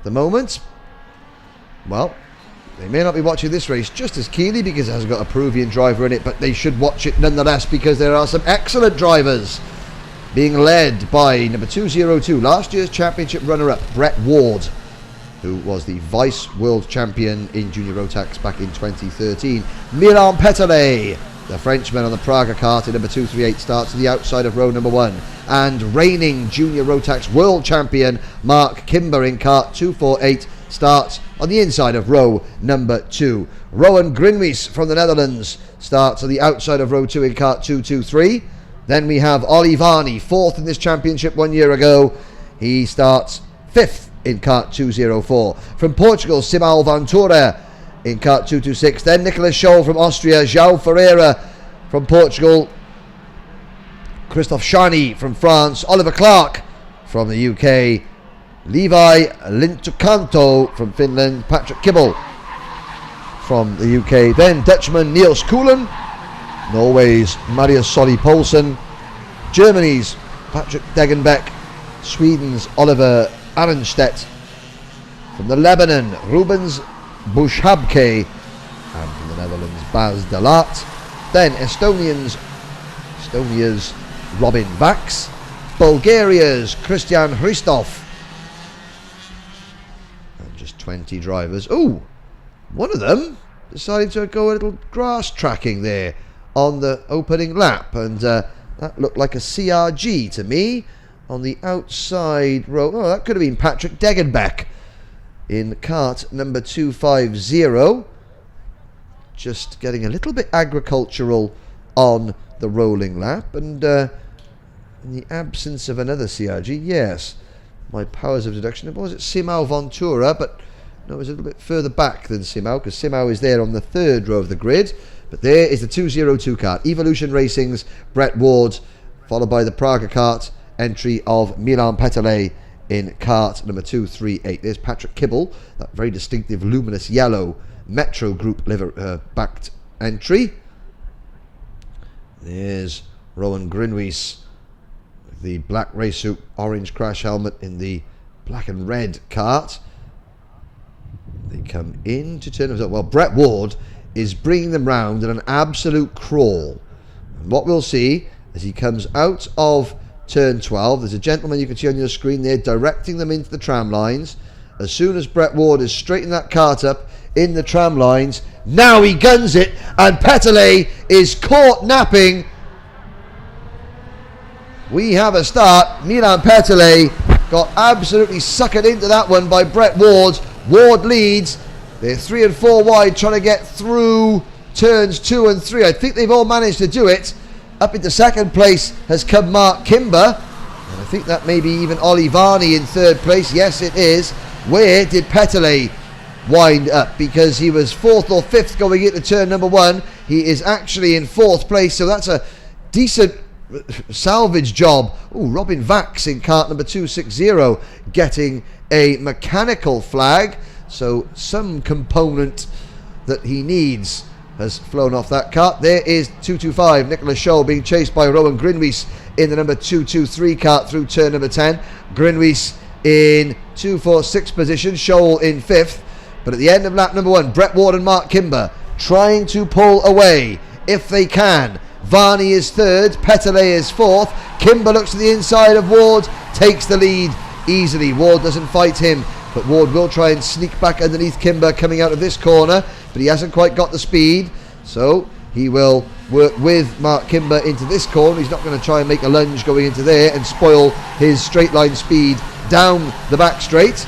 the moment. Well, they may not be watching this race just as keenly because it hasn't got a Peruvian driver in it, but they should watch it nonetheless because there are some excellent drivers being led by number 202, last year's championship runner-up, Brett Ward, who was the vice world champion in Junior Rotax back in 2013. Milan Petelet, the Frenchman on the Praga kart in number 238, starts to the outside of row number 1. And reigning Junior Rotax world champion Mark Kimber in kart 248 starts on the inside of row number 2. Rowan Grinwies from the Netherlands starts on the outside of row 2 in kart 223. Then we have Ollie Varney, 4th in this championship 1 year ago. He starts 5th in kart 204. From Portugal, Simão Ventura in kart 226. Then Nicolas Scholl from Austria, João Ferreira from Portugal, Christophe Charny from France, Oliver Clark from the UK, Levi Lintukanto from Finland, Patrick Kibble from the UK, then Dutchman Niels Koelen, Norway's Marius Solly Poulsen, Germany's Patrick Degenbeck, Sweden's Oliver Arenstedt, from the Lebanon Rubens Bushabke, and from the Netherlands Bas de Laat, then Estonia's Robin Vax, Bulgaria's Christian Hristov, and just 20 drivers. Ooh, one of them decided to go a little grass tracking there on the opening lap, and that looked like a CRG to me on the outside row. Oh, that could have been Patrick Degenbeck in kart number 250, just getting a little bit agricultural on the rolling lap, and in the absence of another CRG, yes, my powers of deduction, was it Simão Ventura, but no, it was a little bit further back than Simão, because Simão is there on the 3rd row of the grid. But there is the 202 kart, Evolution Racing's Brett Ward, followed by the Praga kart entry of Milan Petelet in kart number 238. There's Patrick Kibble, that very distinctive luminous yellow Metro Group backed entry. There's Rowan Grinwies, the black race suit, orange crash helmet in the black and red kart. They come into turn. Well, Brett Ward is bringing them round in an absolute crawl. And what we'll see as he comes out of turn 12, there's a gentleman you can see on your screen there directing them into the tram lines. As soon as Brett Ward is straightening that kart up in the tram lines, now he guns it, and Petelet is caught napping. We have a start. Milan Petelet got absolutely suckered into that one by Brett Ward. Ward leads. They're 3 and 4 wide, trying to get through turns 2 and 3. I think they've all managed to do it. Up into second place has come Mark Kimber, and I think that may be even Ollie Varney in 3rd place. Yes, it is. Where did Petelet wind up? Because he was 4th or 5th going into turn number 1. He is actually in 4th place, so that's a decent salvage job. Oh, Robin Vax in kart number 260 getting a mechanical flag, so some component that he needs has flown off that kart. There is 225 Nicolas Scholl being chased by Rowan Grinwies in the number 223 kart through turn number 10. Grinwies in 246 position, Scholl in 5th, but at the end of lap number 1, Brett Ward and Mark Kimber trying to pull away if they can. Varney is 3rd, Petelet is 4th. Kimber looks to the inside of Ward, takes the lead easily. Ward doesn't fight him, but Ward will try and sneak back underneath Kimber coming out of this corner, but he hasn't quite got the speed, so he will work with Mark Kimber into this corner. He's not going to try and make a lunge going into there and spoil his straight line speed down the back straight.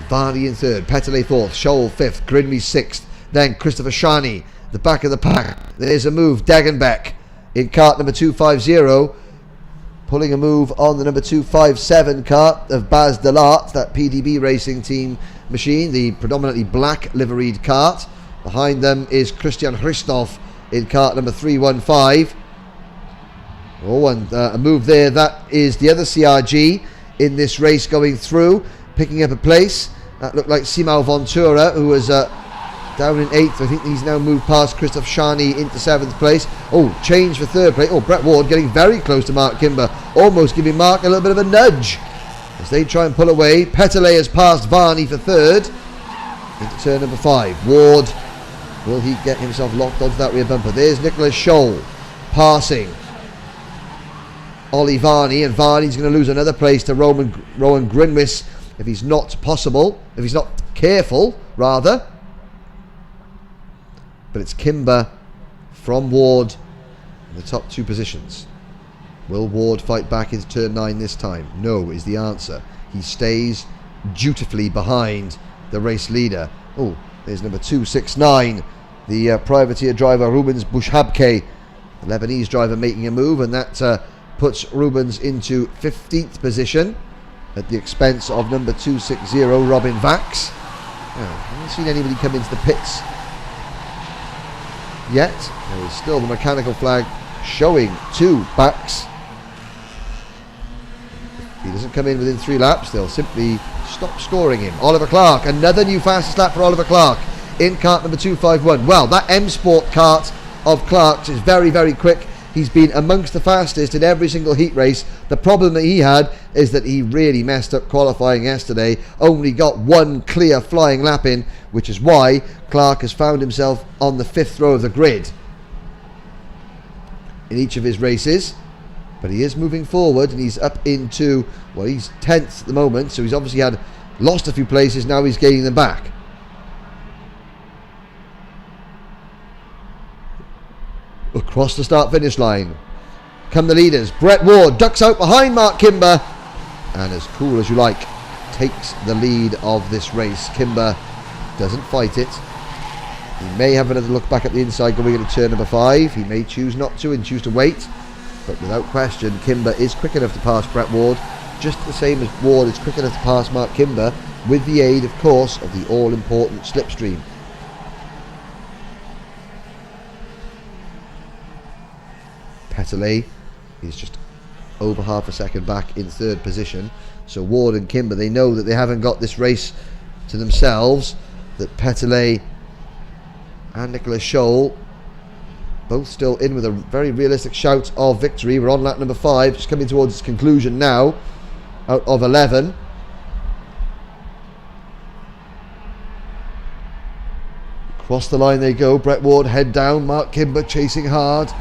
Varney in 3rd, Petelet 4th, Scholl 5th, Grinwies 6th, then Christopher Charny, the back of the pack. There's a move, Degenbeck in kart number 250, pulling a move on the number 257 kart of Bas de Laat, that PDB Racing Team machine, the predominantly black liveried kart. Behind them is Christian Hristov in kart number 315. Oh, and a move there, that is the other CRG in this race going through, picking up a place. That looked like Simão Ventura, who was down in 8th. I think he's now moved past Christophe Charny into 7th place. Oh, change for 3rd place. Oh, Brett Ward getting very close to Mark Kimber almost giving Mark a little bit of a nudge as they try and pull away. Petelet has passed Varney for third into turn number 5. Ward, will he get himself locked onto that rear bumper? There's Nicholas Scholl passing Ollie Varney, and Varney's going to lose another place to Rowan Grinwis if he's not careful, rather. But it's Kimber from Ward in the top 2 positions. Will Ward fight back into turn 9 this time? No is the answer. He stays dutifully behind the race leader. Oh, there's number 269, the privateer driver Rubens Bushabke, the Lebanese driver, making a move, and that puts Rubens into 15th position at the expense of number 260 Robin Vax. I haven't seen anybody come into the pits yet. There is still the mechanical flag showing 2 backs. If he doesn't come in within 3 laps, they'll simply stop scoring him. Oliver Clark, another new fastest lap for Oliver Clark in kart number 251. Well, that M Sport kart of Clark's is very, very quick. He's been amongst the fastest in every single heat race. The problem that he had is that he really messed up qualifying yesterday. Only got 1 clear flying lap in, which is why Clark has found himself on the 5th row of the grid in each of his races. But he is moving forward, and he's up into, well, he's 10th at the moment, so he's obviously lost a few places. Now he's gaining them back. Across the start-finish line come the leaders. Brett Ward ducks out behind Mark Kimber, and as cool as you like, takes the lead of this race. Kimber doesn't fight it. He may have another look back at the inside going into turn number 5. He may choose not to and choose to wait, but without question, Kimber is quick enough to pass Brett Ward, just the same as Ward is quick enough to pass Mark Kimber, with the aid, of course, of the all-important slipstream. Petelet is just over half a second back in 3rd position. So Ward and Kimber, they know that they haven't got this race to themselves, that Petelet and Nicholas Scholl both still in with a very realistic shout of victory. We're on lap number 5, just coming towards its conclusion now, out of 11. Across the line they go. Brett Ward head down, Mark Kimber chasing hard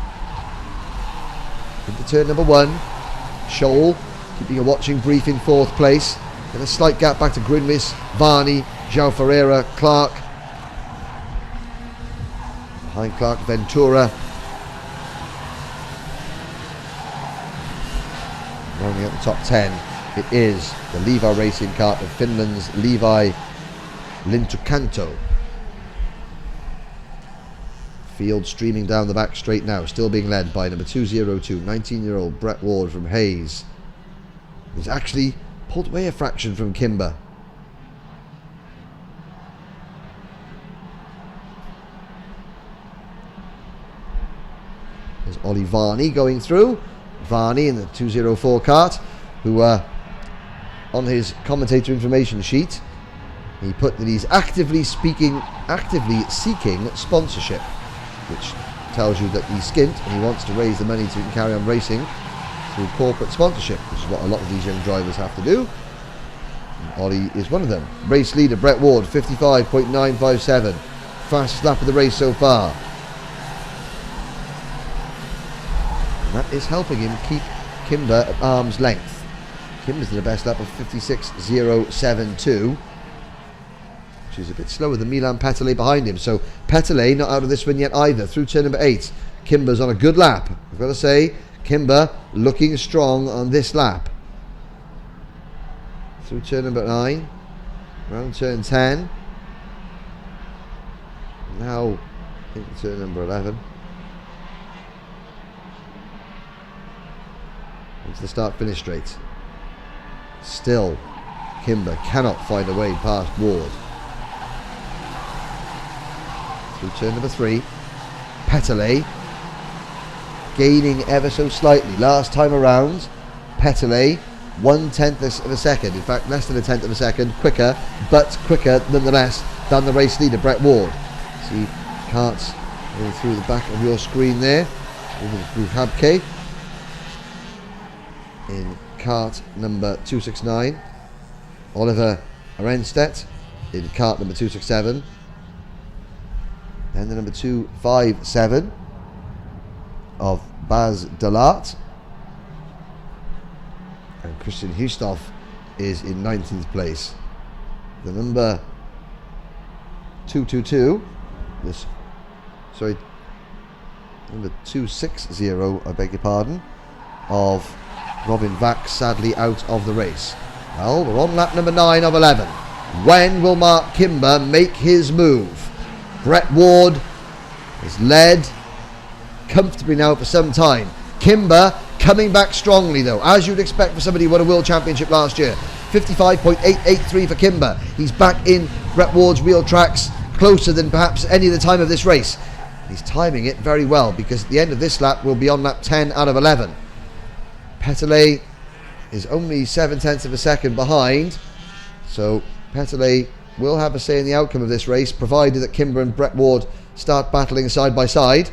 into turn number 1. Scholl keeping a watching brief in 4th place. And a slight gap back to Grinwis, Varney, João Ferreira, Clark. Behind Clark, Ventura. Rounding out the top 10, it is the Levi Racing kart of Finland's Levi Lintukanto. Field streaming down the back straight now, still being led by number 202, 19-year-old Brett Ward from Hayes. He's actually pulled away a fraction from Kimber. There's Ollie Varney going through. Varney in the 204 kart, who on his commentator information sheet, he put that he's actively seeking sponsorship, which tells you that he's skint and he wants to raise the money to carry on racing through corporate sponsorship, which is what a lot of these young drivers have to do. And Ollie is one of them. Race leader Brett Ward, 55.957, fastest lap of the race so far. And that is helping him keep Kimber at arm's length. Kimber's in the best lap of 56.072, which is a bit slower than Milan Petelet behind him. So Petelet not out of this one yet either, through turn number 8. Kimber's on a good lap, I've got to say. Kimber looking strong on this lap. Through turn number 9, around turn 10. Now into turn number 11. Into the start-finish straight. Still, Kimber cannot find a way past Ward. Through turn number 3, Petelet gaining ever so slightly. Last time around, Petelet 1/10 of a second, in fact less than a 10th of a second quicker, but quicker nonetheless than the race leader Brett Ward. See karts going through the back of your screen there. Habke in kart number 269. Oliver Arenstedt in kart number 267. Then the number 257 of Baz Delart. And Christian Hustov is in 19th place. The number 222, number 260, I beg your pardon, of Robin Vax, sadly out of the race. Well, we're on lap number 9 of 11. When will Mark Kimber make his move? Brett Ward has led comfortably now for some time. Kimber coming back strongly though, as you'd expect for somebody who won a World Championship last year. 55.883 for Kimber. He's back in Brett Ward's wheel tracks, closer than perhaps any of the time of this race. He's timing it very well, because at the end of this lap we'll be on lap 10 out of 11. Petelet is only 7/10 of a second behind, so Petelet will have a say in the outcome of this race, provided that Kimber and Brett Ward start battling side by side.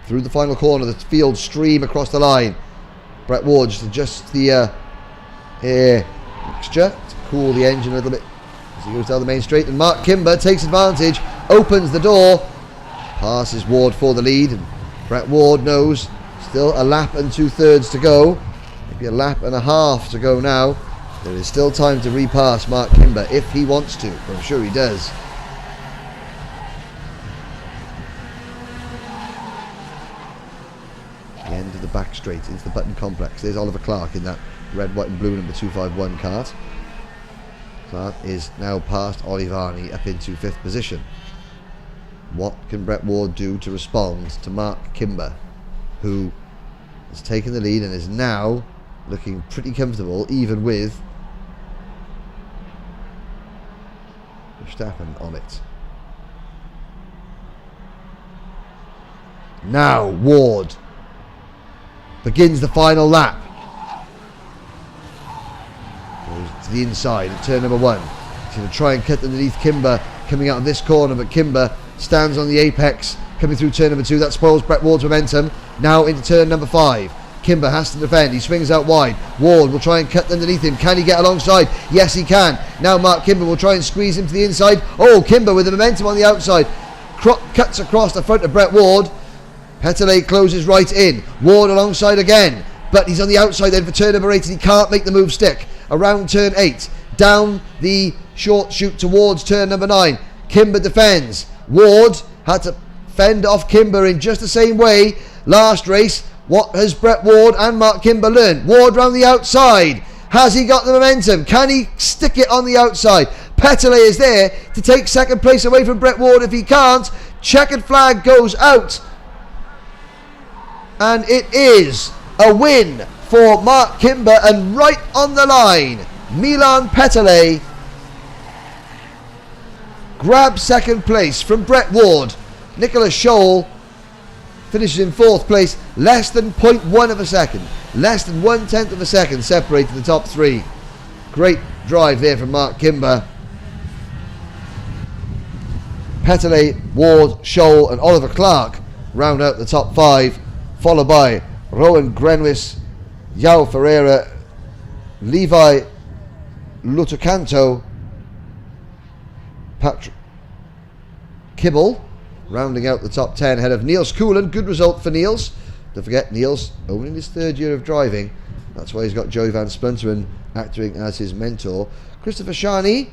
Through the final corner, the field stream across the line. Brett Ward just adjusts the air mixture to cool the engine a little bit as he goes down the main straight, and Mark Kimber takes advantage, opens the door, passes Ward for the lead, and Brett Ward knows still a lap and 2/3 to go, maybe a lap and a half to go now. There is still time to repass Mark Kimber if he wants to, I'm sure he does. The end of the back straight into the Button complex. There's Oliver Clark in that red, white and blue number 251 kart. Clark is now past Olivani up into 5th position. What can Brett Ward do to respond to Mark Kimber, who has taken the lead and is now looking pretty comfortable, even with Verstappen on it. Now Ward begins the final lap. Goes to the inside at turn number 1. He's going to try and cut underneath Kimber coming out of this corner, but Kimber stands on the apex coming through turn number 2. That spoils Brett Ward's momentum. Now into turn number 5. Kimber has to defend. He swings out wide. Ward will try and cut underneath him. Can he get alongside? Yes, he can. Now Mark Kimber will try and squeeze him to the inside. Oh, Kimber with the momentum on the outside cuts across the front of Brett Ward. Petelet closes right in. Ward alongside again, but he's on the outside then for turn number 8 and he can't make the move stick. Around turn 8, down the short chute towards turn number 9. Kimber defends. Ward had to fend off Kimber in just the same way last race. What has Brett Ward and Mark Kimber learned? Ward round the outside. Has he got the momentum? Can he stick it on the outside? Petelet is there to take second place away from Brett Ward. If he can't, checkered flag goes out. And it is a win for Mark Kimber, and right on the line, Milan Petelet grabs second place from Brett Ward. Nicholas Scholl finishes in 4th place, less than 0.1 of a second, less than 1/10 of a second separated the top 3. Great drive there from Mark Kimber. Petelet, Ward, Scholl and Oliver Clark round out the top 5, followed by Rowan Grenwis, Yao Ferreira, Levi Lutocanto, Patrick Kibble, rounding out the top 10 ahead of Niels Coolen. Good result for Niels. Don't forget, Niels only in his 3rd year of driving. That's why he's got Joey Van Splunteren acting as his mentor. Christopher Shani